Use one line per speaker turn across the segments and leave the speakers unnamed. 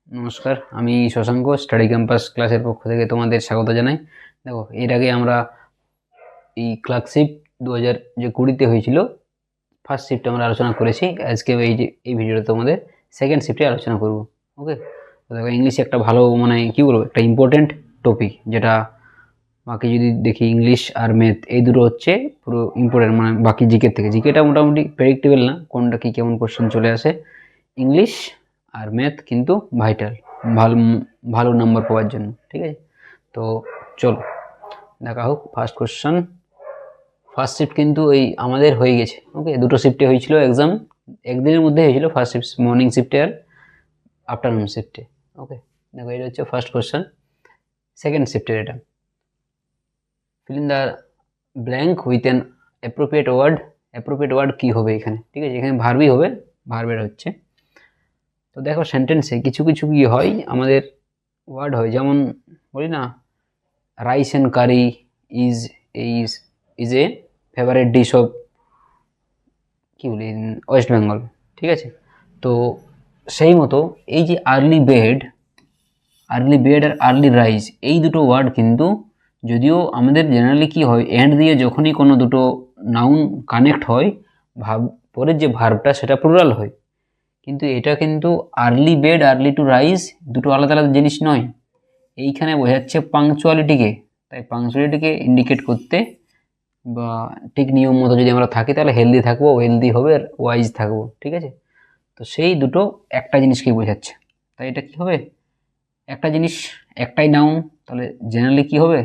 নমস্কার, আমি Shashanka study campus ক্লাসের পক্ষ থেকে তোমাদের স্বাগত জানাই। দেখো, এর আগে আমরা এই ক্লার্কশিপ 2020 হয়েছিল, ফার্স্ট শিফটে আমরা আলোচনা করেছি। আজকে এই ভিডিওতে তোমাদের সেকেন্ড শিফটে আলোচনা করব। ওকে, তো দেখো, ইংলিশ একটা ভালো কী বলবো, একটা ইম্পর্টেন্ট টপিক, যেটা বাকি যদি দেখি ইংলিশ আর ম্যাথ এই দুটো হচ্ছে পুরো ইম্পর্টেন্ট, বাকি জিকের থেকে। জিকেটা মোটামুটি প্রেডিক্টেবল না, কোনটা কী কেমন কোশ্চেন চলে আসে। ইংলিশ আর ম্যাথ কিন্তু ভাইটাল, ভালো ভালো নাম্বার পাওয়ার জন্য। ঠিক আছে, তো চলো দেখা হোক। ফার্স্ট কোশ্চেন, ফার্স্ট শিফট কিন্তু আমাদের হয়ে গেছে। ওকে, দুটো শিফটে হয়েছিল এক্সাম, একদিনের মধ্যে হয়েছিল ফার্স্ট শিফট, মর্নিং শিফটে আর আফটারনুন শিফটে। ওকে, দেখো, এটা হচ্ছে ফার্স্ট কোশ্চেন। সেকেন্ড শিফটের এটা, fill in the blank with an appropriate word. Appropriate word কী হবে এখানে? ঠিক আছে, এখানে ভার্বই হবে, ভার্বের হচ্ছে। তো দেখো, সেন্টেন্সে কিছু কিছু কি হয়, আমাদের ওয়ার্ড হয়, যেমন বলি না, rice and curry is is is a favourite dish of, কী বলি, ওয়েস্ট বেঙ্গল। ঠিক আছে, তো সেই মতো এই যে আর্লি বেড আর আর্লি রাইজ, এই দুটো ওয়ার্ড কিন্তু, যদিও আমাদের জেনারেলি কি হয়, এন্ড দিয়ে যখনই কোনো দুটো নাউন কানেক্ট হয়, পরের যে ভার্বটা সেটা প্লুরাল হয়, কিন্তু এটা কিন্তু early bed early to rise দুটো আলাদা আলাদা জিনিস নয়। এইখানে বোঝাচ্ছে পাংচুয়ালিটিকে, তাই পাংচুয়ালিটিকে ইন্ডিকেট করতে বা ঠিক নিয়ম মতো যদি আমরা থাকি, তাহলে হেলদি থাকবো, ওয়েলদি হবে, আর ওয়াইজ থাকবো। ঠিক আছে, তো সেই দুটো একটা জিনিসকেই বোঝাচ্ছে। তাই এটা কি হবে, একটা জিনিস, একটাই নাউন, তাহলে জেনারেলি কি হবে,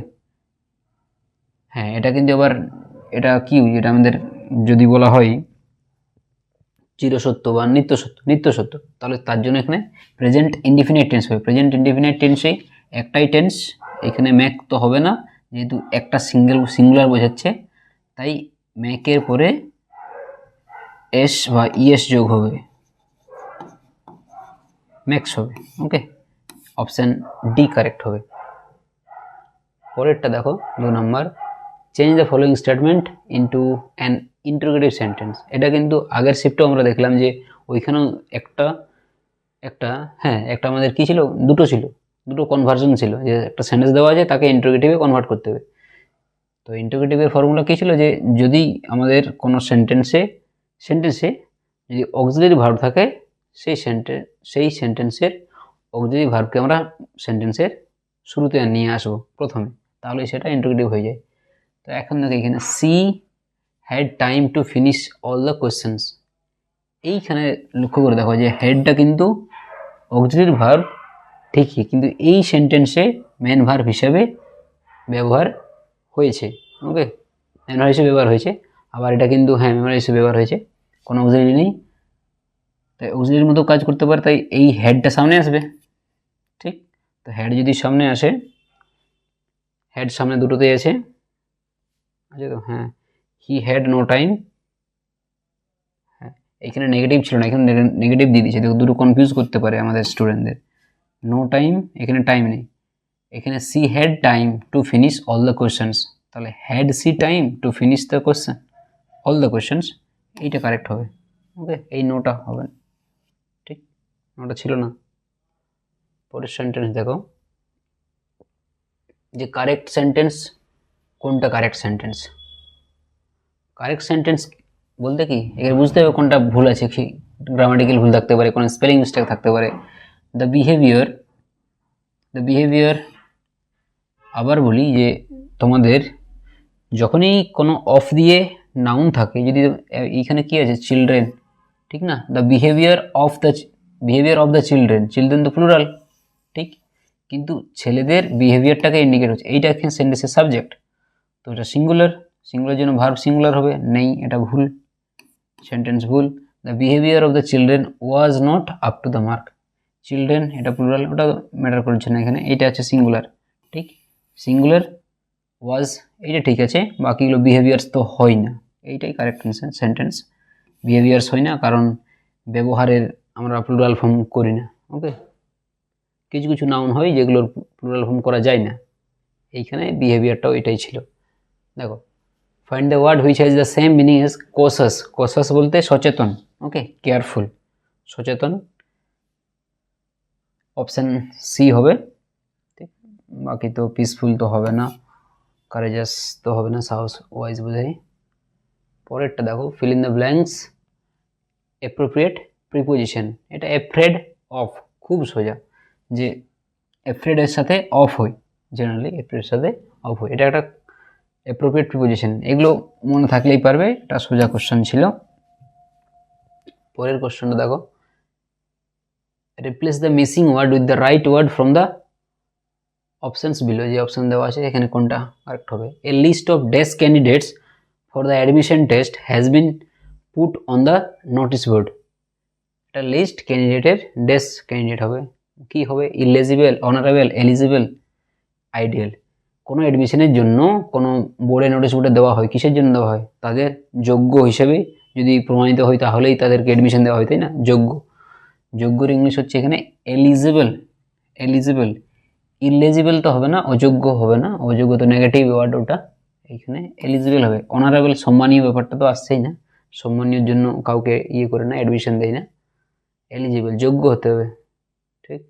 হ্যাঁ, এটা কিন্তু আবার এটা কি, এটা আমাদের যদি বলা হয় চিরসত্য বা নিত্য সত্য, তাহলে তার জন্য এখানে প্রেজেন্ট ইনডিফিনিট টেন্স হবে। প্রেজেন্ট ইনডিফিনিট টেন্সে একটাই টেন্স, এখানে ম্যাক তো হবে না, যেহেতু একটা সিঙ্গুলার বোঝাচ্ছে, তাই ম্যাকের পরে এস বা ইএস যোগ হবে, ম্যাক্স হবে। ওকে, অপশান ডি কারেক্ট হবে। পরেরটা দেখো, 2 নম্বর, change the following statement into an interrogative sentence. এটা কিন্তু আগের শিফটেও আমরা দেখলাম যে ওইখানেও একটা আমাদের কি ছিল, দুটো কনভার্সন ছিল, যে একটা সেন্টেন্স দেওয়া আছে, তাকে ইন্টারোগেটিভে কনভার্ট করতে হবে। তো ইন্টারোগেটিভের ফর্মুলা কী ছিল, যে যদি আমাদের কোনো সেন্টেন্সে যদি অক্সিলারি ভার্ব থাকে, সেই সেন্টেন্সের অক্সিলারি ভার্বকে আমরা সেন্টেন্সের শুরুতে নিয়ে আসবো প্রথমে, তাহলে সেটা ইন্টারোগেটিভ হয়ে যায়। তো এখন দেখো, এখানে she had time to finish all the questions. এইখানে লক্ষ্য করে দেখো যে হেডটা কিন্তু অক্সিলারি ভার্ব ঠিকই, কিন্তু এই সেন্টেন্সে মেন ভার্ব হিসেবে ব্যবহার হয়েছে। ওকে, মেন ভার্ব হিসেবে ব্যবহার হয়েছে, আবার এটা কিন্তু মেন ভার্ব হিসেবে ব্যবহার হয়েছে, কোনো অক্সিলারি নেই, তাই অক্সিলারির মতো কাজ করতে পারে, তাই এই হেডটা সামনে আসবে। ঠিক, তো হেড যদি সামনে আসে, হেড সামনে দুটোতেই আছে, আচ্ছা, তো হি হ্যাড নো টাইম, এখানে নেগেটিভ ছিল না, এখানে নেগেটিভ দিয়ে দিয়েছে, দেখো, দুটো কনফিউজ করতে পারে আমাদের স্টুডেন্টদের। নো টাইম, এখানে টাইম নেই, এখানে she had time to finish all the questions, তাহলে had she time to finish the question, all the questions, এইটা কারেক্ট হবে। ওকে, এই নোটা হবে, ঠিক, নোটা ছিল না। পরের সেন্টেন্স দেখো, যে কারেক্ট সেন্টেন্স কোনটা, কারেক্ট সেন্টেন্স বলতে কি, এখানে বুঝতে হবে কোনটা ভুল আছে, কি গ্রামাটিক্যাল ভুল থাকতে পারে, কোনো স্পেলিং মিস্টেক থাকতে পারে। দ্য বিহেভিয়ার, আবার বলি যে তোমাদের যখনই কোনো অফ দিয়ে নাউন থাকে, যদি এইখানে কি আছে, চিলড্রেন, ঠিক না, the behaviour of the children তো প্লুরাল, ঠিক, কিন্তু ছেলেদের বিহেভিয়ারটাকে ইন্ডিকেট হচ্ছে, এইটা এখানে সেন্টেন্সের সাবজেক্ট, তো এটা সিঙ্গুলার জন্য ভার্ব সিঙ্গুলার হবে, নেই, এটা ভুল, সেন্টেন্স ভুল। The behaviour of the children was not up to the mark, children এটা প্লুরাল, ওটা ম্যাটার করছে না এখানে, এইটা আছে সিঙ্গুলার, ঠিক, সিঙ্গুলার ওয়াজ, এইটা ঠিক আছে, বাকিগুলো বিহেভিয়ার্স তো হয় না, এইটাই কারেক্ট সেন্টেন্স। বিহেভিয়ার্স হয় না কারণ ব্যবহারের আমরা প্লুরাল ফর্ম করি না। ওকে, কিছু কিছু নাউন হয় যেগুলোর প্লুরাল ফর্ম করা যায় না, এইখানে বিহেভিয়ারটাও এটাই ছিল। দেখো, find the word which has the same meaning as cautious বলতে সচেতন, ওকে, কেয়ারফুল, সচেতন, অপশান সি হবে, ঠিক। বাকি তো পিসফুল তো হবে না, কারেজাস তো হবে না, সাহস ওয়াইজ বোঝাই। পরেরটা দেখো, feel in the blanks appropriate preposition. এটা অ্যাফ্রেড অফ, খুব সোজা, যে অ্যাফ্রেডের সাথে অফ হয়, জেনারেলি অ্যাফ্রেডের সাথে অফ হয়, এটা একটা অ্যাপ্রোপ্রিয়েট প্রিপোজিশন। এগুলো মনে থাকলেই পারবে, এটা সোজা কোশ্চেন ছিল। পরের কোশ্চেনটা দেখো, replace the missing word with the right word from the options below. যে অপশান দেওয়া আছে এখানে কোনটা কারেক্ট হবে? A list of desk candidates for the admission test has been put on the notice board. এটা লিস্ট ক্যান্ডিডেটের desk candidate হবে, কি হবে? Eligible, honourable, eligible, ideal. কোনো অ্যাডমিশনের জন্য কোনো বোর্ডে নোটিশ বোর্ডে দেওয়া হয়, কিসের জন্য দেওয়া হয়? তাদের যোগ্য হিসেবে যদি প্রমাণিত হয় তাহলেই তাদেরকে অ্যাডমিশন দেওয়া হয়, তাই না? যোগ্য, যোগ্যর ইংলিশ হচ্ছে এখানে এলিজিবল, এলিজিবল। ইলেজিবল তো হবে না, অযোগ্য হবে না, অযোগ্য তো নেগেটিভ ওয়ার্ড, ওটা এইখানে এলিজিবল হবে। অনারেবল, সম্মানীয় ব্যাপারটা তো আসছেই না, সম্মানীয়র জন্য কাউকে করে না, অ্যাডমিশন দেয় না। এলিজিবল, যোগ্য হতে হবে, ঠিক।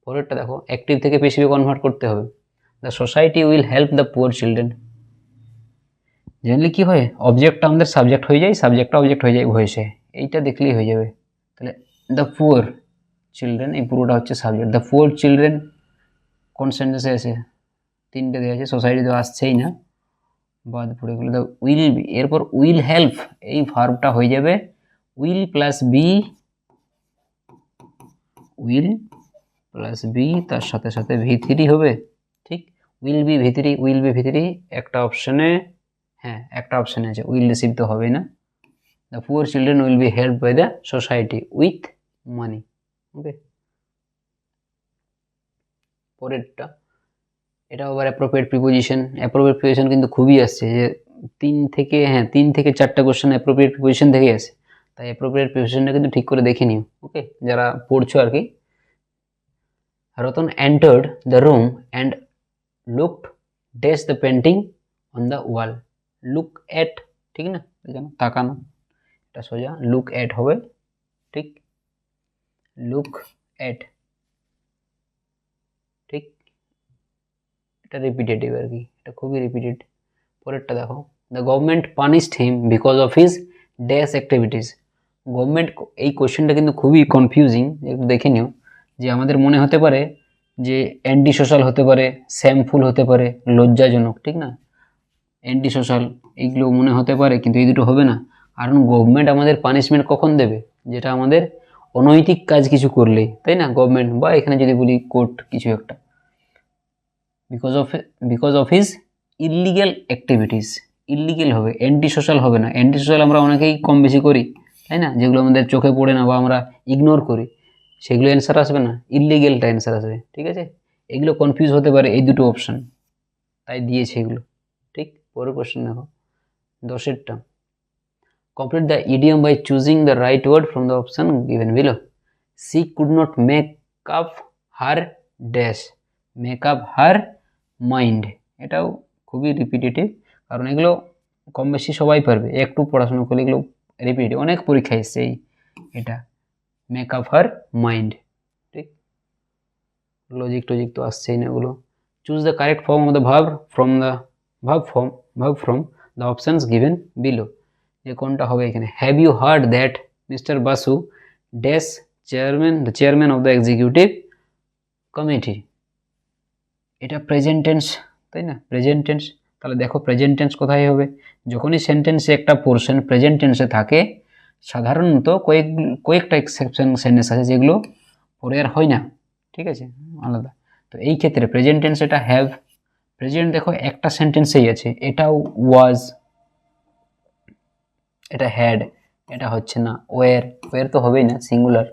পরেরটা দেখো, অ্যাক্টিভ থেকে পেসিভে কনভার্ট করতে হবে। The society will help the poor children. Generally কি হয়, অবজেক্টটা আমাদের সাবজেক্ট হয়ে যায়, সাবজেক্টটা অবজেক্ট হয়ে যায় ভয়েসে, এইটা দেখলেই হয়ে যাবে। তাহলে দ্য পুয়ার চিলড্রেন, এই পুরোটা হচ্ছে সাবজেক্ট। দ্য পুয়ার চিলড্রেন কোন সেন্টেন্সে আছে? তিনটে দেওয়া আছে, সোসাইটি তো আসছেই না, বাদ পড়ে গেলো। দ্য উইল বি, এরপর উইল হেল্প, এই ভার্বটা হয়ে যাবে will plus be, will plus be, তার সাথে সাথে ভি3 হবে, ঠিক। উইল বি ভি3, উইল বি ভি3, একটা অপশানে, হ্যাঁ একটা অপশানে আছে, উইল রিসিভ তো হবেই না। The poor children will be help by the society with money, okay. পরেরটা, এটা আবার অ্যাপ্রোপ্রিয়েট প্রিপোজিশন। অ্যাপ্রোপ্রিয়েট প্রিপোজিশন কিন্তু খুবই আসছে, যে 3 থেকে 4টা কোশ্চেন অ্যাপ্রোপ্রিয়েট প্রিপোজিশন থেকেই আসে, তাই অ্যাপ্রোপ্রিয়েট প্রিপোজিশনটা কিন্তু ঠিক করে দেখে নিও, ওকে, যারা পড়ছো আর কি। Ratan entered the room and looked dash the painting on the wall. Look at, ঠিক না, তাকানো, এটা সোজা, লুক অ্যাট হবে, ঠিক। লুক অ্যাট, ঠিক। এটা রিপিটেটিভ আর কি, এটা খুবই রিপিটেড। পরেরটা দেখো, the government punished him because of his dash activities. Government, এই কোয়েশ্চেনটা কিন্তু খুবই কনফিউজিং, একটু দেখে নিও। যে আমাদের মনে হতে পারে যে অ্যান্টি সোশ্যাল হতে পারে, শ্যামফুল হতে পারে, লজ্জাজনক, ঠিক না, অ্যান্টি সোশ্যাল, এইগুলো মনে হতে পারে, কিন্তু এই দুটো হবে না। কারণ গভর্নমেন্ট আমাদের পানিশমেন্ট কখন দেবে? যেটা আমাদের অনৈতিক কাজ কিছু করলেই, তাই না, গভর্নমেন্ট, বা এখানে যদি বলি কোর্ট, কিছু একটা। Because of his illegal activities, illegal হবে, অ্যান্টি সোশ্যাল হবে না। অ্যান্টি সোশ্যাল আমরা অনেকেই কম বেশি করি, তাই না, যেগুলো আমাদের চোখে পড়ে না বা আমরা ইগনোর করি, সেগুলো অ্যান্সার আসবে না, ইলিগ্যালটা অ্যান্সার আসবে, ঠিক আছে। এগুলো কনফিউজ হতে পারে, এই দুটো অপশান, তাই দিয়েছে এগুলো, ঠিক। পরের কোশ্চেন দেখো, 10এরটা, complete the idiom by choosing the right word from the option given below. She could not make up her dash, make up her mind. এটাও খুবই রিপিটেটিভ, কারণ এগুলো কম বেশি সবাই পারবে, একটু পড়াশোনা করলে এগুলো রিপিটেটিভ, অনেক পরীক্ষা এসছে এটা, মেক আপ হার মাইন্ড, ঠিক। লজিক টজিক তো আসছেই না এগুলো। Choose the correct form of the verb from the verb from the options given below. যে কোনটা হবে এখানে? Have you heard that mister Basu dash the chairman of the executive committee. এটা প্রেজেন্ট টেন্স, তাই না, প্রেজেন্ট টেন্স। তাহলে দেখো present tense কোথায় হবে? যখনই সেন্টেন্সে একটা পোর্শন প্রেজেন্ট টেন্সে থাকে, সাধারণত কয়েকটা এক্সেপশন সেন্টেন্স আছে যেগুলো পরে আর হয় না, ঠিক আছে, আলাদা। তো এই ক্ষেত্রে প্রেজেন্ট টেন্স এটা হ্যাভ, প্রেজেন্ট দেখো একটা সেন্টেন্সেই আছে, এটাও ওয়াজ, এটা হ্যাড, এটা হচ্ছে না, ওয়ের তো হবেই না, সিঙ্গুলার।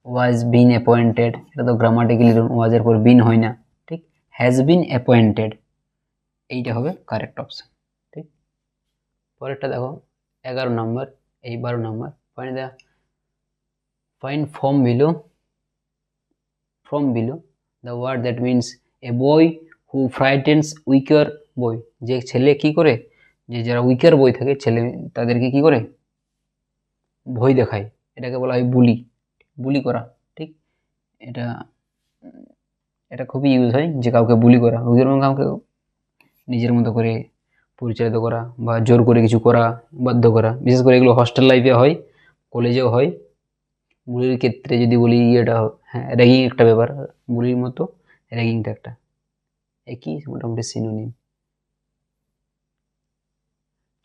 ওয়াজ বিন অ্যাপয়েন্টেড, এটা তো গ্রামাটিক্যালি ওয়াজের পর বিন হয় না, ঠিক। হ্যাজ বিন অ্যাপয়েন্টেড, এইটা হবে কারেক্ট অপশান, ঠিক। পরেরটা দেখো 11 নম্বর, এই 12 number, find from below the word that means a boy who frightens weaker boy. যে ছেলে কি করে, যে যারা উইকার বয় থাকে ছেলে, তাদেরকে কি করে, ভয় দেখায়, এটাকে বলা হয় বুলি, বুলি করা, ঠিক। এটা এটা খুবই ইউজ হয় যে কাউকে বুলি করা, ওইরকম কাউকে নিজের মতো করে পরিচালিত করা বা জোর করে কিছু করা, বাধ্য করা। বিশেষ করে এগুলো হস্টেল লাইফে হয়, কলেজেও হয়। বুলির ক্ষেত্রে যদি বলি ইয়েটা হ্যাঁ র্যাগিং একটা ব্যাপার, বুলির মতো র্যাগিংটা একটা একই মোটামুটি synonym.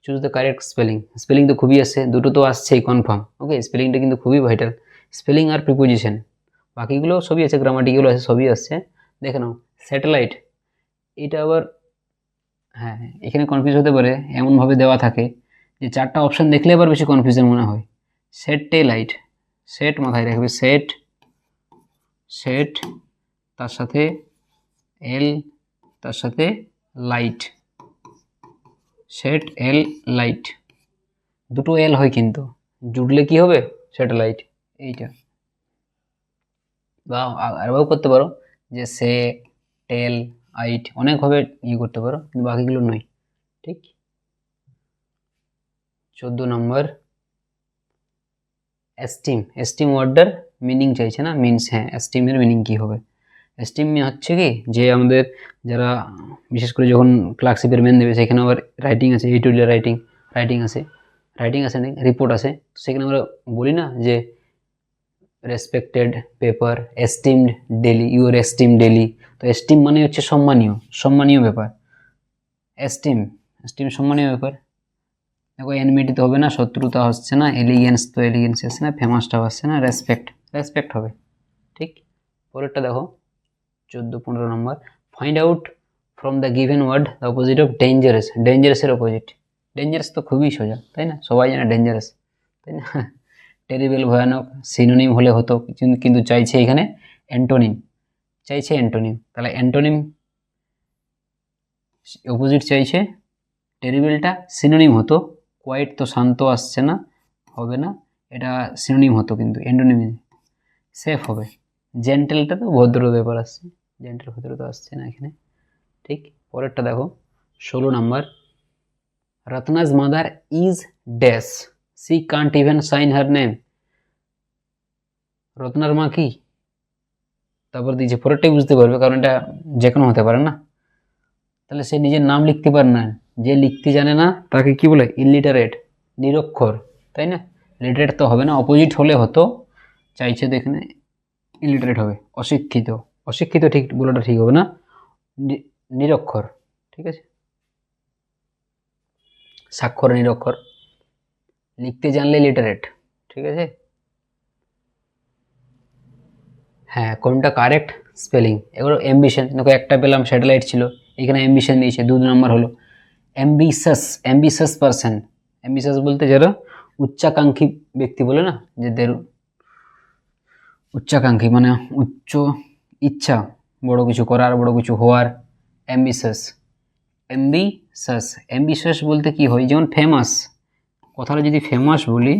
Choose the correct spelling. Spelling তো খুবই আসছে, দুটো তো আসছেই কনফার্ম। ওকে, স্পেলিংটা কিন্তু খুবই ভাইটাল, স্পেলিং আর প্রিপোজিশন। বাকিগুলো সবই আছে, গ্রামাটিকগুলো আছে, সবই আসছে। দেখে নাও স্যাটেলাইট, এটা আবার হ্যাঁ এখানে কনফিউজ হতে পারে, এমনভাবে দেওয়া থাকে যে চারটা অপশান দেখলে আবার বেশি কনফিউশন মনে হয়। স্যাটেলাইট, সেট মাথায় রাখবে, সেট, সেট তার সাথে এল, তার সাথে লাইট, সেট এল লাইট, দুটো এল হয় কিন্তু জুড়লে কি হবে স্যাটেলাইট এইটা। বা আরও করতে পারো যে সে টেল আইট, অনেকভাবে ইয়ে করতে পারো, কিন্তু বাকিগুলো নয়। ঠিক। 14 নম্বর এস্টিম। এস্টিম ওয়ার্ডটার মিনিং চাইছে না, মিনস হ্যাঁ এস্টিমের মিনিং কী হবে। এস্টিম হচ্ছে কি যে আমাদের যারা বিশেষ করে যখন ক্লার্কশিপের মেন দেবে সেখানে আবার রাইটিং আছে, এডিটোরিয়াল রাইটিং, রাইটিং আছে, রাইটিং আছে না রিপোর্ট আছে, সেখানে আমরা বলি না যে respected paper esteemed daily, your esteem daily. তো এস্টিম মানে হচ্ছে সম্মানীয়, সম্মানীয় ব্যাপার। এস্টিম, এস্টিম সম্মানীয় ব্যাপার। দেখো এনমিটি তো হবে না, শত্রুতা হচ্ছে না, এলিগেন্স তো এলিগেন্স আসছে না, ফেমাসটাও আসছে না, রেসপেক্ট, রেসপেক্ট হবে। ঠিক। পরেরটা দেখো 14-15 number, find out from the given word the opposite of dangerous. ডেঞ্জারাসের অপোজিট, ডেঞ্জারাস তো খুবই সোজা তাই না, সবাই জানে ডেঞ্জারাস তাই না। টেরিবল ভয়ানক সিনোনিম হলে হতো, কিন্তু চাইছে এখানে অ্যান্টোনিম, চাইছে অ্যান্টোনিম। তাহলে অ্যান্টোনিম অপোজিট চাইছে, টেরিবলটা সিনোনিম হতো, কোয়াইট তো শান্ত আসছে না, হবে না, এটা সিনোনিম হতো কিন্তু অ্যান্টোনিম। সেফ হবে, জেন্টেলটা তো ভদ্র ব্যাপার আসছে, জেন্টেল ভদ্র তো আসছে না এখানে। ঠিক। পরেরটা দেখো 16 number, Ratna's mother is dash, she can't even sign her name. রত্নার মা কি, তারপর দিয়েছে, পরেরটাই বুঝতে পারবে কারণ এটা যে কোনো হতে পারে না। তাহলে সে নিজের নাম লিখতে পারে না, যে লিখতে জানে না তাকে কি বলে ইলিটারেট, নিরক্ষর তাই না। লিটারেট তো হবে না, অপোজিট হলে হতো, চাইছে তো এখানে ইলিটারেট হবে, অশিক্ষিত। অশিক্ষিত ঠিক বলাটা ঠিক হবে না, নিরক্ষর। ঠিক আছে, স্বাক্ষর নিরক্ষর, লিখতে জানলে লিটারেট। ঠিক আছে, হ্যাঁ কোনটা কারেক্ট স্পেলিং। এগুলো অ্যাম্বিশন, দেখো একটা পেলাম স্যাটেলাইট ছিল, এখানে অ্যাম্বিশন দিয়েছে, 2 নম্বর হলো অ্যাম্বিশাস, অ্যাম্বিশাস পারসন। অ্যাম্বিশাস বলতে যারা উচ্চাকাঙ্ক্ষী ব্যক্তি বলে না, যাদের উচ্চাকাঙ্ক্ষী মানে উচ্চ ইচ্ছা, বড় কিছু করার, বড় কিছু হওয়ার, অ্যাম্বিশাস। অ্যাম্বিশাস, অ্যাম্বিশাস বলতে কি হয়, যেমন ফেমাস, কথাটা যদি ফেমাস বলি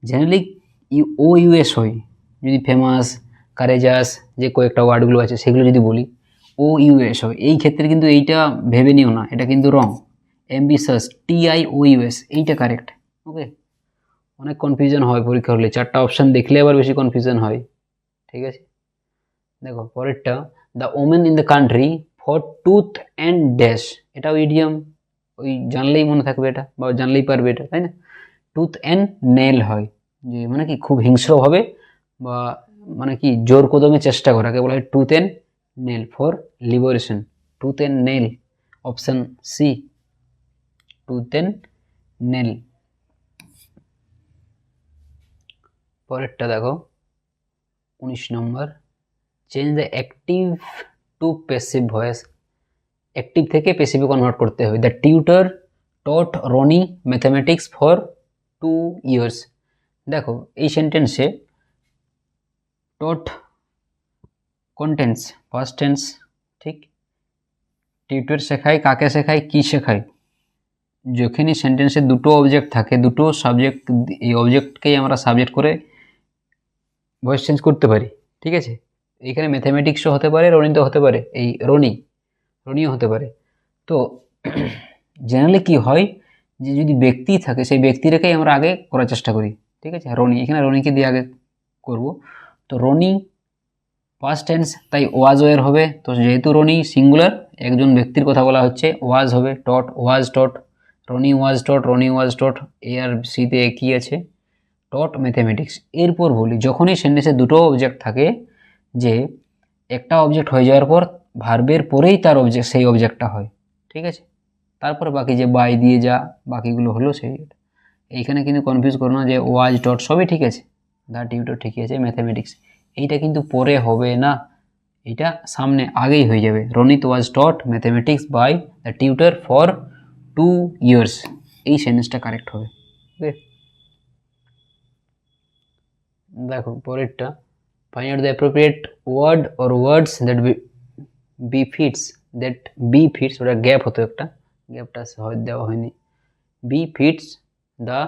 জেনারেলি ও ইউএস হয়, যদি ফেমাস কারেজাস যে কয়েকটা ওয়ার্ডগুলো আছে সেগুলো যদি বলি ও ইউএস হয়। এই ক্ষেত্রে কিন্তু এইটা ভেবে নিও না, এটা কিন্তু রং। অ্যাম্বিশাস TIOUS, এইটা কারেক্ট। ওকে, অনেক কনফিউশন হয় পরীক্ষা হলে, চারটা অপশান দেখলে আবার বেশি কনফিউশন হয়। ঠিক আছে, দেখো পরেরটা, the women in the country for tooth and dash. এটাও ইডিয়াম, ওই জানলেই মনে থাকবে এটা, বা জানলেই পারবে এটা তাই না। টুথ অ্যান্ড নেল হয়, যে মানে কি খুব হিংস্রভাবে বা মানে কি জোর কদমে চেষ্টা করাকে বলা হয় tooth and nail, for liberation. Tooth and nail, option C, tooth and nail. পরেরটা দেখো 19 number, change the active to passive voice. Active থেকে প্যাসিভে কনভার্ট করতে হবে। The tutor taught Roni mathematics for 2 years। দেখো এই সেন্টেন্সে টট কন্টেন্টস ফার্স্ট টেন্স, ঠিক। টিউটর শেখায়, কাকে শেখায়, কি শেখায়। যখনই সেন্টেন্সে দুটো অবজেক্ট থাকে, দুটো সাবজেক্ট, এই অবজেক্টকেই আমরা সাবজেক্ট করে ভয়েস চেঞ্জ করতে পারি। ঠিক আছে, এইখানে ম্যাথামেটিক্সও হতে পারে, রনিত হতে পারে, এই রনিও হতে পারে। তো জেনারেলি কি হয় যে যদি ব্যক্তি থাকে সেই ব্যক্তিটাকেই আমরা আগে করার চেষ্টা করি। ঠিক আছে, রনি, এখানে রনিকে দিয়ে আগে করব। তো রনি পাস্ট টেন্স, তাই ওয়াজ ওয়ার হবে। তো যেহেতু রনি সিঙ্গুলার, একজন ব্যক্তির কথা বলা হচ্ছে, ওয়াজ হবে, টট ওয়াজ টট, রনি ওয়াজ টট, রনি ওয়াজ টট, এ আর সিতে একই আছে, টট ম্যাথমেটিক্স। এরপর বলি যখনই সেন্টেন্সে দুটো অবজেক্ট থাকে, যে একটা অবজেক্ট হয়ে যাওয়ার পর ভার্বের পরেই তার অবজেক্ট, সেই অবজেক্টটা হয়, ঠিক আছে। তারপরে বাকি যে বাই দিয়ে যা বাকিগুলো হলো সেই, এইখানে কিন্তু কনফিউজ করো না যে ওয়াজ ডট সবই ঠিক আছে, দ্য টিউটর ঠিকই আছে, ম্যাথামেটিক্স এইটা কিন্তু পরে হবে না, এটা সামনে আগেই হয়ে যাবে। Ronit was taught mathematics by the tutor for 2 years, এই সেন্টেন্সটা কারেক্ট হবে। ওকে, দেখো পরেরটা, find out the appropriate word or words that befits, ওটা গ্যাপ হতো, একটা গ্যাপটা হয়তো দেওয়া হয়নি, বিফিটস দ্য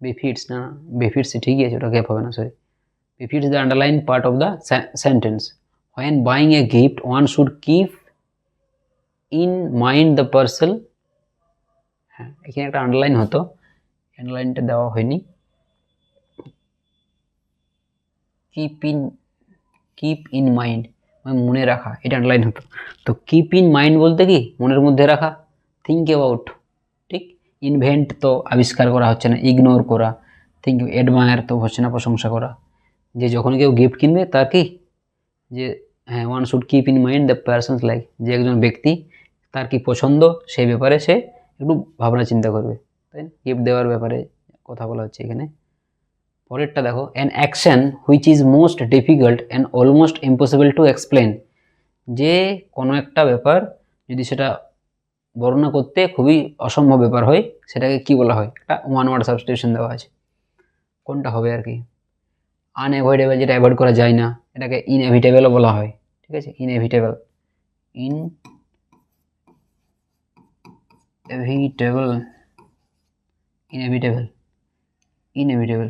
befits না, befits ঠিকই আছে, ওটা গ্যাপ হবে না, sorry, befits the underlined part of the sentence. When buying a gift, one should keep in mind the person, হ্যাঁ এখানে একটা আন্ডারলাইন হতো, আন্ডারলাইনটা দেওয়া হয়নি, কিপ ইন মাইন্ড মানে মনে রাখা, এটা আন্ডারলাইন হতো। তো কিপ ইন মাইন্ড বলতে কি মনের মধ্যে রাখা, থিঙ্ক অ্যাবাউট, ঠিক। ইনভেন্ট তো আবিষ্কার করা হচ্ছে না, ইগনোর করা, থিঙ্ক অ্যাডমায়ার তো হচ্ছে না প্রশংসা করা, যে যখন কেউ গিফট কিনবে তার কি, যে হ্যাঁ one should keep in mind the persons like, যে একজন ব্যক্তি তার কি পছন্দ সেই ব্যাপারে সে একটু ভাবনা চিন্তা করবে, তাই না, গিফট দেওয়ার ব্যাপারে কথা বলা হচ্ছে এখানে। পরেরটা দেখো, an action which is most difficult and almost impossible to explain, যে কোনো একটা ব্যাপার যদি সেটা বর্ণনা করতে খুবই অসম্ভব ব্যাপার হয়, সেটাকে কি বলা হয়, একটা ওয়ান ওয়ার্ড সাবস্টিটিউশন দেওয়া আছে, কোনটা হবে আর কি। আনঅ্যাভয়েডেবল, যেটা অ্যাভয়েড করা যায় না, এটাকে ইনএভিটেবলও বলা হয়, ঠিক আছে, ইনএভিটেবল, ইনএভিটেবল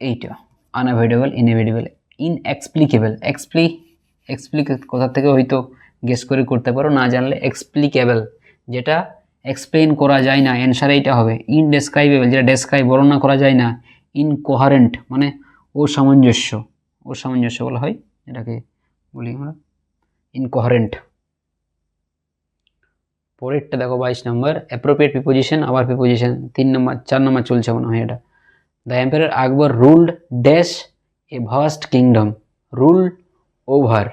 এইটা আনঅ্যাভয়েডেবল, ইনএভিটেবল, ইনএক্সপ্লিকেবল, এক্সপ্লিক কোথা থেকে হয়তো গেস করে করতে পারো, না জানলে এক্সপ্লিকেবল, যেটা এক্সপ্লেন করা যায় না, অ্যান্সার এইটা হবে। ইনডেসক্রাইবেবল, যেটা ডেসক্রাইব বর্ণনা করা যায় না। ইনকোহারেন্ট মানে অসামঞ্জস্য বলা হয়, এটাকে বলি আমরা ইনকোহারেন্ট। পরেরটা দেখো 22 নম্বর, অ্যাপ্রোপ্রিয়েট প্রিপোজিশন, আবার প্রিপোজিশন 4 নম্বর চলছে মনে হয় এটা। The empire Akbar ruled dash a vast kingdom, rule over,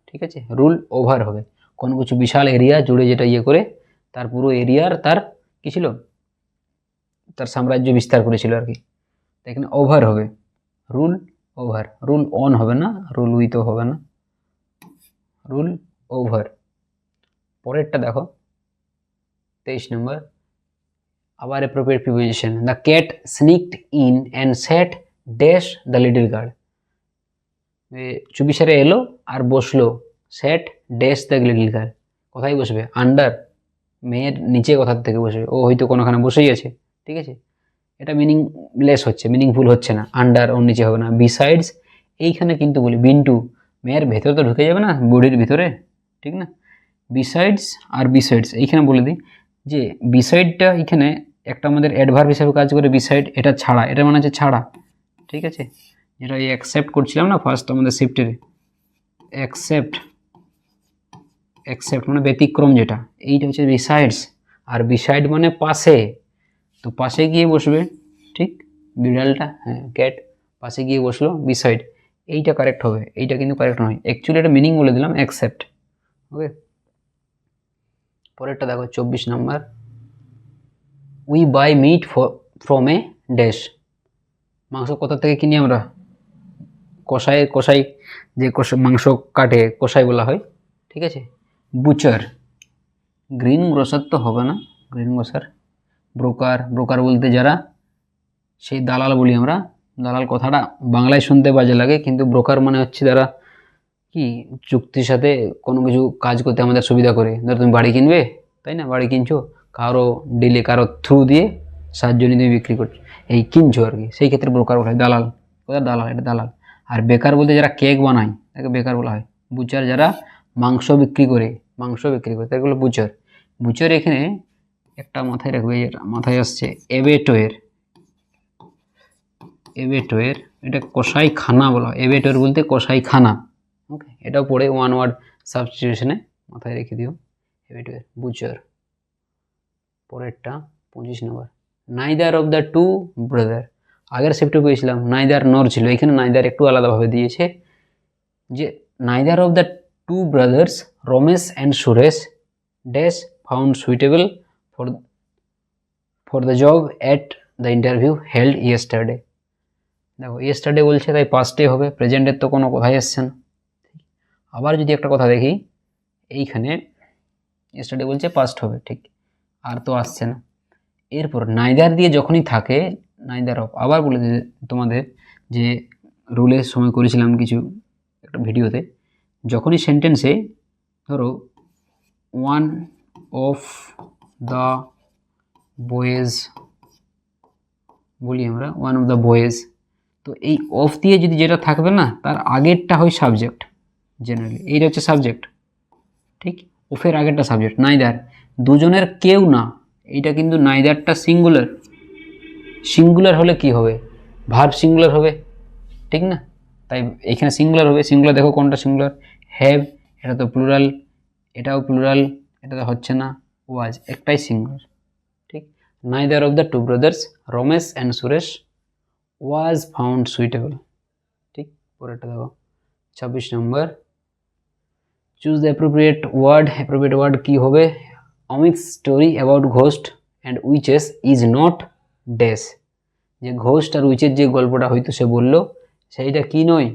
ঠিক আছে, রুল ওভার হবে কোনো কিছু বিশাল এরিয়া জুড়ে, যেটা ইয়ে করে তার পুরো এরিয়ার তার কি ছিল, তার সাম্রাজ্য বিস্তার করেছিল আর কি, এখানে ওভার হবে, রুল ওভার, রুল অন হবে না, রুল উইথও হবে না, রুল ওভার। পরেরটা দেখো 23 নম্বর, আবার appropriate preposition, the cat sneaked in and sat dash the little girl, চুপিসারে এলো আর বসলো, sat dash the little girl, কোথায় বসবে, আন্ডার, মেয়ের নিচে কোথার থেকে বসবে, ও হয়তো কোনোখানে বসেই আছে, ঠিক আছে, এটা মিনিংলেস হচ্ছে, মিনিংফুল হচ্ছে না, আন্ডার ওর নিচে হবে না। বিসাইডস, এইখানে কিন্তু বলি বিন্টু, মেয়ের ভেতরে তো ঢুকে যাবে না, বডির ভিতরে, ঠিক না, বিসাইডস আর বিসাইডস এইখানে বলে দিই যে বিসাইডটা এখানে একটা আমাদের অ্যাডভার্ব হিসেবে কাজ করে, বিসাইড এটা ছাড়া, এটা মানে হচ্ছে ছাড়া, ঠিক আছে, যেটা এই অ্যাকসেপ্ট করছিলাম না ফার্স্ট আমাদের শিফটের, অ্যাকসেপ্ট মানে ব্যতিক্রম, যেটা এইটা হচ্ছে বিসাইডস, আর বিসাইড মানে পাশে, তো পাশে গিয়ে বসবে, ঠিক, বিড়ালটা, হ্যাঁ ক্যাট পাশে গিয়ে বসলো, বিসাইড, এইটা কারেক্ট হবে, এইটা কিন্তু কারেক্ট নয়, অ্যাকচুয়ালি এটা মিনিং বলে দিলাম অ্যাকসেপ্ট। ওকে, পরেরটা দেখো 24 number, we buy meat from a dash, মাংস কোথা থেকে কিনি আমরা, কষাই যে মাংস কাটে কষাই বলা হয়, ঠিক আছে, বুচার, গ্রিন গ্রোসার তো হবে না, গ্রিন গ্রোসার, ব্রোকার বলতে যারা সেই দালাল বলি আমরা, দালাল কথাটা বাংলায় শুনতে বাজে লাগে, কিন্তু ব্রোকার মানে হচ্ছে যারা কি চুক্তির সাথে কোনো কিছু কাজ করতে আমাদের সুবিধা করে, ধরো তুমি বাড়ি কিনবে, তাই না, বাড়ি কিনছো, কারো ডিলে কারো থ্রু দিয়ে সাহায্য নিয়ে তুমি বিক্রি করছো, এই কিনছো আর কি, সেই ক্ষেত্রে ব্রোকার বলা হয়, দালাল, কোথায় দালাল, এটা দালাল। আর বেকার বলতে যারা কেক বানায় তাকে বেকার বলা হয়। বুচার যারা মাংস বিক্রি করে তাকে বলে বুচার। এখানে একটা মাথায় রাখবে, মাথায় আসছে অ্যাবেটোয়ের, এবেটোয়ের, এটা কষাই খানা বলা হয়, এবেটোয়ের বলতে কষাই খানা। ওকে, এটাও পড়ে ওয়ান ওয়ার্ড সাবস্টিটিউশনে, মাথায় রেখে দিও এবেটোয়ের। বুচার, পরেরটা 25 number, neither of the two brother. আগের শিফটে পেয়েছিলাম নাইদার নর ছিল, এখানে নাইদার একটু আলাদাভাবে দিয়েছে যে neither of the two brothers Ramesh and Suresh dash found suitable for the job at the interview held yesterday. দেখো ইয়েস্টারডে বলছে, তাই পাস্টে হবে, প্রেজেন্টের তো কোনো কথাই আসছে না। আবার যদি একটা কথা দেখি, এইখানে ইয়েস্টারডে বলছে পাস্ট হবে, ঠিক, আর তো আসছে না। এরপর নাইদার দিয়ে যখনই থাকে, নাইদার অফ, আবার বলে তোমাদের যে রুলের সময় করেছিলাম কিছু একটা ভিডিওতে, যখনই সেন্টেন্সে ধরো ওয়ান অফ দ্য বয়েজ বলি আমরা, ওয়ান অফ দ্য বয়েজ, তো এই অফ দিয়ে যদি যেটা থাকবে না, তার আগেরটা হয় সাবজেক্ট জেনারেলি, এইটা হচ্ছে সাবজেক্ট, ঠিক, অফের আগেরটা সাবজেক্ট। নাইদার, দুজনের কেউ না, এইটা কিন্তু নাইদারটা সিঙ্গুলার, সিঙ্গুলার হলে কি হবে, ভার্ব সিঙ্গুলার হবে, ঠিক না, তাই এখানে সিঙ্গুলার হবে। সিঙ্গুলার দেখো কোনটা সিঙ্গুলার, হ্যাভ, এটা তো প্লুরাল, এটাও প্লুরাল, এটা তো হচ্ছে না, ওয়াজ, একটাই সিঙ্গুলার, ঠিক। Neither of the two brothers Ramesh and Suresh was found suitable, ঠিক। পরেরটা দেখো 26 number, choose the appropriate word. Appropriate word কী হবে, Amit story about ghost and witches is not dash, যে ঘোস্ট আর উইচের যে গল্পটা হয়তো সে বললো, সেইটা কি নয়,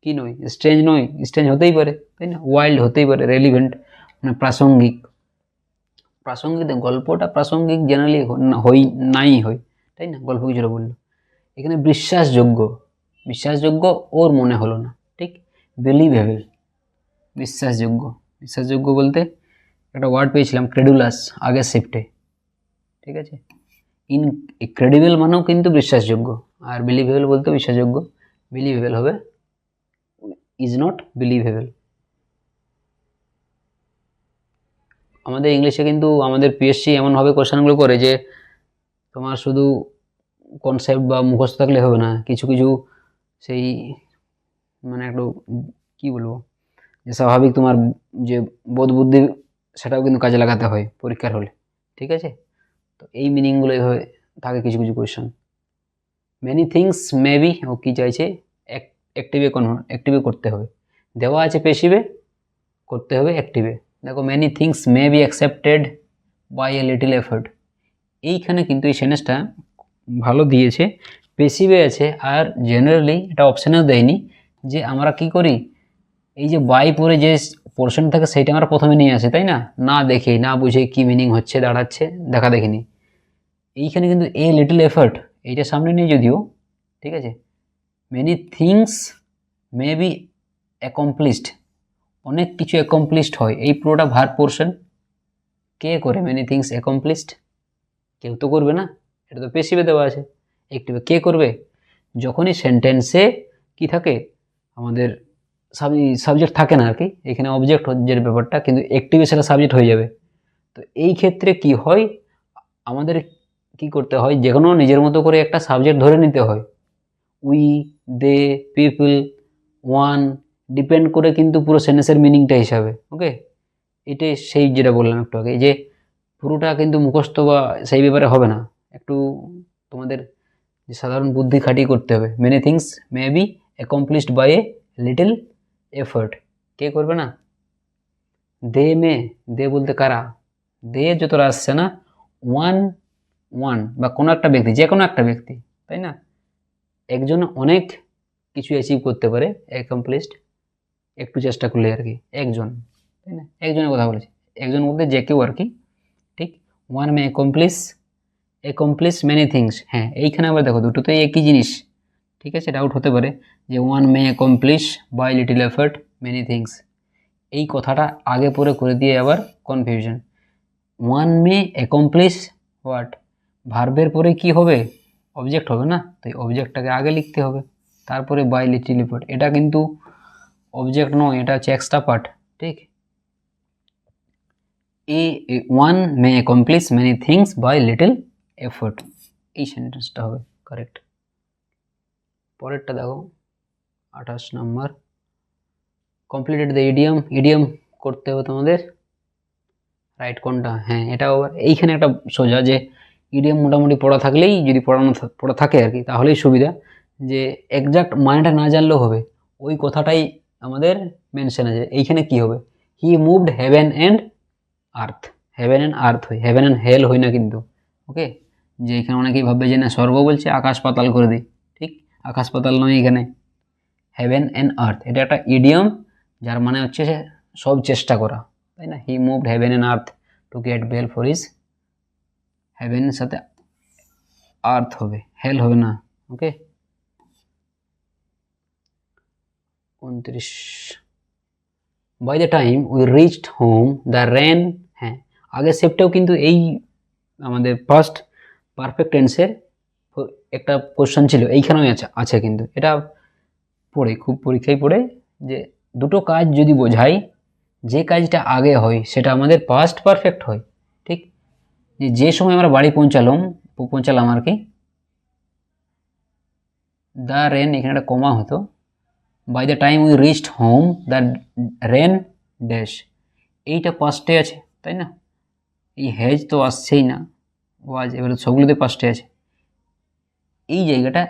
কি নয়, স্ট্রেঞ্জ নয়, স্ট্রেঞ্জ হতেই পারে, তাই না, ওয়াইল্ড হতেই পারে, রেলিভেন্ট মানে প্রাসঙ্গিক, প্রাসঙ্গিক গল্পটা প্রাসঙ্গিক জেনারেলি হই নাই হয়, তাই না, গল্প কিছুটা বললো। এখানে বিশ্বাসযোগ্য, বিশ্বাসযোগ্য ওর মনে হলো না, ঠিক, বিলিভেবল, বিশ্বাসযোগ্য, বিশ্বাসযোগ্য বলতে একটা ওয়ার্ড পেয়েছিলাম ক্রেডুলাস আগের শিফটে, ঠিক আছে। ইনক্রেডিবল মানেও কিন্তু বিশ্বাসযোগ্য, আর বিলিভেবল বলতে বিশ্বাসযোগ্য, বিলিভেবল হবে, ইজ নট বিলিভেবল। আমাদের ইংলিশে কিন্তু আমাদের পিএসসি এমনভাবে কোশ্চেনগুলো করে যে তোমার শুধু কনসেপ্ট বা মুখস্থ থাকলে হবে না, কিছু কিছু সেই মানে একটু কী বলবো, যে স্বাভাবিক তোমার যে বোধ বুদ্ধি, সেটাও কিন্তু কাজে লাগাতে হয় পরীক্ষার হলে, ঠিক আছে। তো এই মিনিংগুলো এইভাবে থাকে কিছু কিছু কোয়েশ্চেন। মেনি থিংস মেবি, ও কী চাইছে, অ্যাক্টিভে করতে হবে, দেওয়া আছে পেশিভে, করতে হবে অ্যাক্টিভে। দেখো many things may be accepted by a little effort, এইখানে কিন্তু এই সেন্টেন্সটা ভালো দিয়েছে, পেশিভে আছে, আর জেনারেলি এটা অপশানেও দেয়নি যে আমরা কি করি, এই যে বাই পরে যে পোর্শন থাকে সেইটা আমরা প্রথমে নিয়ে আসি, তাই না, না দেখে না বুঝে কী মিনিং হচ্ছে দাঁড়াচ্ছে দেখা দেখিনি। এইখানে কিন্তু এ লিটল এফোর্ট এইটা সামনে নিয়ে যদিও, ঠিক আছে, many things may be accomplished, অনেক কিছু অ্যাকমপ্লিশড হয়, এই পুরোটা ভার্ব পোর্শন, কে করে, মেনি থিংস অ্যাকমপ্লিশড, কেউ তো করবে না, এটা তো পেশিভে দেওয়া আছে, অ্যাক্টিভে কে করবে, যখনই সেন্টেন্সে কি থাকে আমাদের সাবজেক্ট থাকে না আর কি, এখানে অবজেক্ট হচ্ছে ব্যাপারটা, কিন্তু অ্যাক্টিভে সেটা সাবজেক্ট হয়ে যাবে। তো এই ক্ষেত্রে কি হয়, আমাদের কি করতে হয়, যে কোনো নিজের মতো করে একটা সাবজেক্ট ধরে নিতে হয়, we, they, people, one, depend করে কিন্তু পুরো সেন্টেন্সের মিনিংটা হিসাবে। ওকে, এটাই সেই যেটা বললাম একটু আগে, যে পুরোটা কিন্তু মুখস্থ বা সেই ব্যাপারে হবে না, একটু তোমাদের যে সাধারণ বুদ্ধি খাটিয়ে করতে হবে। Many things may be accomplished by a little effort, কে করবে না, দে মে, দে বলতে কারা, দে যতটা আসছে না, ওয়ান বা কোনো একটা ব্যক্তি, যে কোনো একটা ব্যক্তি, তাই না, একজন অনেক কিছু অ্যাচিভ করতে পারে, অ্যাকমপ্লিশড একটু চেষ্টা করলে আর কি, একজন, তাই না, একজনের কথা বলেছি, একজন বলতে যে কেউ আর কি, ঠিক। One may accomplish many things, হ্যাঁ এইখানে আবার দেখো দুটোতেই একই জিনিস, ঠিক আছে, ডাউট হতে পারে যে one may accomplish by little effort many things, এই কথাটা আগে পরে করে দিয়ে আবার confusion. One may accomplish what, ভার্বের পরে কি হবে, অবজেক্ট হবে না, তাই অবজেক্টটাকে আগে লিখতে হবে, তারপরে বাই লিটল এফোর্ট, এটা কিন্তু অবজেক্ট নয়, এটা হচ্ছে এক্সট্রা পার্ট, ঠিক। One may accomplish many things by little effort, এই সেন্টেন্সটা হবে কারেক্ট। পরেরটা দেখো 28 number, completed the idiom. Idiom করতে হবে তোমাদের, রাইট কোনটা, হ্যাঁ এটা আবার এইখানে একটা সোজা যে ইডিয়ম মোটামুটি পড়া থাকলেই, যদি পড়া থাকে আর কি, তাহলেই সুবিধা, যে এক্সাক্ট মানেটা না জানলেও হবে, ওই কথাটাই আমাদের মেনশন আছে। এইখানে কি হবে, হি moved heaven and earth, haven and আর্থ হয়, হেভেন অ্যান্ড হেল হয় না কিন্তু, ওকে। যে এখানে অনেকেই ভাববে যে না স্বর্গ বলছে, আকাশ পাতাল করে দিই, ঠিক, আকাশ পাতাল নয় এখানে, হেভেন অ্যান্ড আর্থ, এটা একটা ইডিয়ম যার মানে হচ্ছে সব চেষ্টা করা, তাই না। He moved heaven and earth to get bell for his, হেভেনের সাথে আর্থ হবে, হেল হবে না, okay. 29, by the time we reached home the rain, হ্যাঁ আগের সেপ্টেও কিন্তু এই আমাদের ফার্স্ট পারফেক্ট টেন্সের একটা কোশ্চেন ছিল, এইখানেও আছে কিন্তু এটা পড়ে খুব পরীক্ষায় পড়ে, যে দুটো কাজ যদি বোঝাই, যে কাজটা আগে হয় সেটা আমাদের পাস্ট পারফেক্ট হয়, ঠিক। যে সময় আমরা বাড়ি পৌঁছালাম আর কি, দ্য রেন এখানে একটা কমা হতো, by the time we reached home the rain dash, এইটা পাস্টে আছে তাই না, এই হ্যাজ তো আসছেই না, ওয়াজ এবারে সবগুলোতে পাস্টে আছে। এই জায়গাটা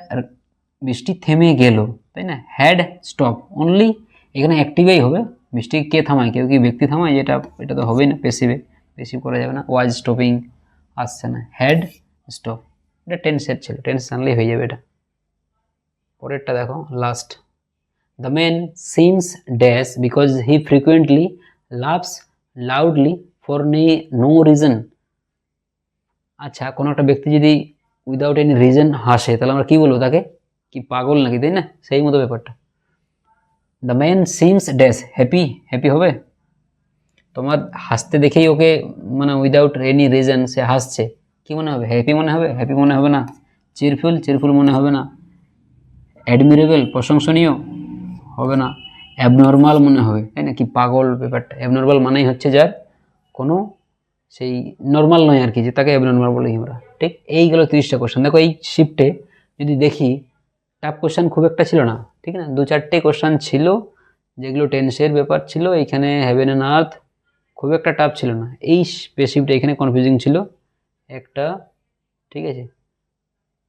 বৃষ্টি থেমে গেল, তাই না, হ্যাড স্টপ অনলি, এখানে অ্যাক্টিভেই হবে, বৃষ্টি কে থামায়, কেউ কি ব্যক্তি থামায়, এটা তো হবেই না, পেসিভ করা যাবে না, ওয়াজ স্টপিং আসছে না, হ্যাড স্টপ, এটা টেন্সের ছিল, টেন্স জানলেই হয়ে যাবে এটা। পরেরটা দেখো last, the man seems dash because he frequently loves loudly for no reason. আচ্ছা কোনো একটা ব্যক্তি যদি উইদাউট এনি রিজন হাসে, তাহলে আমরা কি বলবো তাকে, কি পাগল নাকি, তাই না, সেই মতো ব্যাপারটা। The man seems dash happy হবে, তোমার হাসতে দেখেই ওকে মানে উইদাউট এনি রিজন সে হাসছে, কি মনে হবে, হ্যাপি মনে হবে না, চিরফুল মনে হবে না, অ্যাডমিরেবল প্রশংসনীয় হবে না, অ্যাবনর্মাল মনে হবে, তাই না, কি পাগল ব্যাপারটা। অ্যাবনর্মাল মানেই হচ্ছে যার কোনো সেই নর্মাল নয় আর কি, যে তাকে অ্যাবনর্মাল বলি আমরা, ঠিক। এইগুলো 30টা কোশ্চেন। দেখো এই শিফটে যদি দেখি টাফ কোশ্চেন খুব একটা ছিল না, ঠিক না, 2-4টে কোশ্চেন ছিল যেগুলো টেন্সের ব্যাপার ছিল, এইখানে হেভেন অ্যান্ড আর্থ খুব একটা টাফ ছিল না, এই স্পেসিফিকটা এখানে কনফিউজিং ছিল একটা, ঠিক আছে,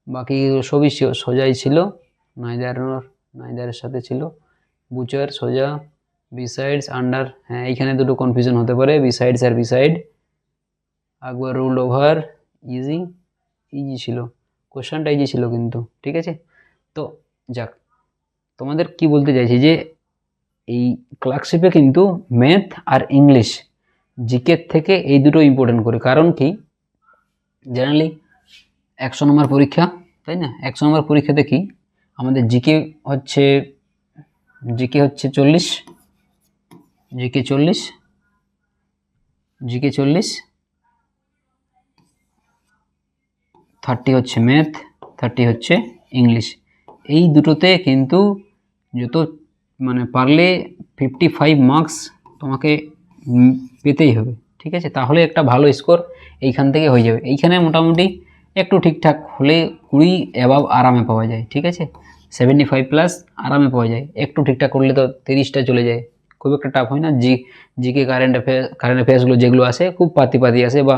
বাকি সবই সোজাই ছিল, নাইদারের সাথে ছিল, বুচার সোজা, বিসাইডস আন্ডার, হ্যাঁ এইখানে দুটো কনফিউশন হতে পারে, বিসাইডস আর বিসাইড, আকবর রুলড ওভার, ইজি ছিল কোশ্চেনটা, ইজি ছিল কিন্তু, ঠিক আছে। তো যাক, তোমাদের কি বলতে চাইছি যে এই ক্লার্কশিপে কিন্তু ম্যাথ আর ইংলিশ জিকের থেকে এই দুটো ইম্পর্টেন্ট করে, কারণ কি জেনারেলি 100 নম্বর পরীক্ষা, তাই না, 100 নম্বর পরীক্ষাতে কি আমাদের জিকে হচ্ছে 40, জিকে 40, 30 হচ্ছে ম্যাথ, 30 হচ্ছে ইংলিশ, এই দুটোতে কিন্তু যত মানে পারলে 55 মার্কস তোমাকে পেতেই হবে, ঠিক আছে, তাহলে একটা ভালো স্কোর এইখান থেকে হয়ে যাবে। এইখানে মোটামুটি একটু ঠিকঠাক হলে 20 অ্যাবাভ আরামে পাওয়া যায়, ঠিক আছে, 75+ আরামে পাওয়া যায়, একটু ঠিকঠাক করলে তো 30টা চলে যায়, খুব একটা টাফ হয় না। জিকে কারেন্ট অ্যাফেয়ার্সগুলো যেগুলো আসে খুব পাতি আসে, বা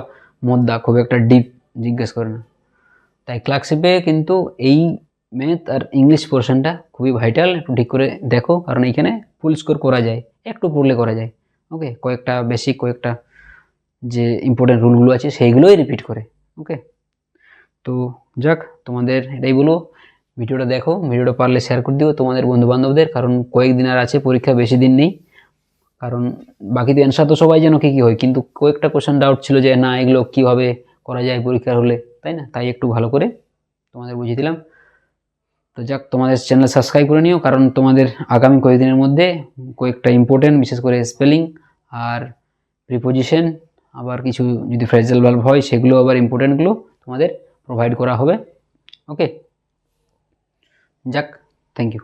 মোদ্দা খুব একটা ডিপ জিজ্ঞেস করে না, তাই ক্লার্কশিপে কিন্তু এই ম্যাথ আর ইংলিশ পোর্শনটা খুবই ভাইটাল, একটু ঠিক করে দেখো, কারণ এইখানে ফুল স্কোর করা যায়, একটু পড়লে করা যায়, ওকে, কয়েকটা বেসিক কয়েকটা যে ইম্পর্টেন্ট রুলগুলো আছে সেইগুলোই রিপিট করে, ওকে। তো যাক, তোমাদের এটাই বলো, ভিডিওটা দেখো, ভিডিওটা পারলে শেয়ার করে দিও তোমাদের বন্ধুবান্ধবদের, কারণ কয়েকদিন আর আছে পরীক্ষা, বেশি দিন নেই, কারণ বাকি তো অ্যান্সার তো সবাই যেন কী হয়, কিন্তু কয়েকটা কোশ্চেন ডাউট ছিল যে না এগুলো কীভাবে করা যায় পরীক্ষার হলে, তাই না, তাই একটু ভালো করে তোমাদের বুঝিয়ে দিলাম। তো যাক, তোমাদের চ্যানেল সাবস্ক্রাইব করে নিও, কারণ তোমাদের আগামী কয়েকদিনের মধ্যে কয়েকটা ইম্পর্টেন্ট, বিশেষ করে স্পেলিং আর প্রিপোজিশন, আবার কিছু যদি ফ্রেজাল ভার্ব হয় সেগুলো আবার ইম্পর্টেন্টগুলো তোমাদের প্রোভাইড করা হবে, ওকে। যাক, থ্যাংক ইউ।